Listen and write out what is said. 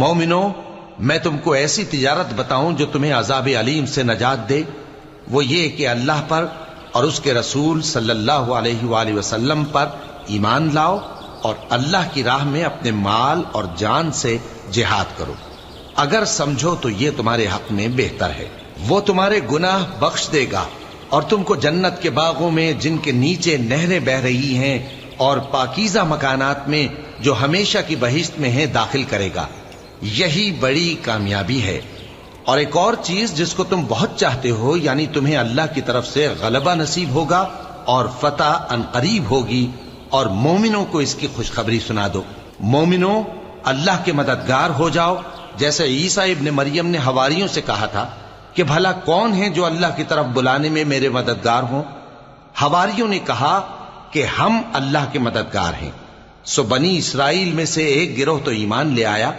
مومنو، میں تم کو ایسی تجارت بتاؤں جو تمہیں عذاب علیم سے نجات دے؟ وہ یہ کہ اللہ پر اور اس کے رسول صلی اللہ علیہ وآلہ وسلم پر ایمان لاؤ اور اللہ کی راہ میں اپنے مال اور جان سے جہاد کرو۔ اگر سمجھو تو یہ تمہارے حق میں بہتر ہے۔ وہ تمہارے گناہ بخش دے گا اور تم کو جنت کے باغوں میں جن کے نیچے نہریں بہ رہی ہیں اور پاکیزہ مکانات میں جو ہمیشہ کی بہشت میں ہیں داخل کرے گا۔ یہی بڑی کامیابی ہے۔ اور ایک اور چیز جس کو تم بہت چاہتے ہو، یعنی تمہیں اللہ کی طرف سے غلبہ نصیب ہوگا اور فتح عنقریب ہوگی، اور مومنوں کو اس کی خوشخبری سنا دو۔ مومنوں، اللہ کے مددگار ہو جاؤ، جیسے عیسیٰ ابن مریم نے حواریوں سے کہا تھا کہ بھلا کون ہے جو اللہ کی طرف بلانے میں میرے مددگار ہوں؟ حواریوں نے کہا کہ ہم اللہ کے مددگار ہیں۔ سو بنی اسرائیل میں سے ایک گروہ تو ایمان لے آیا،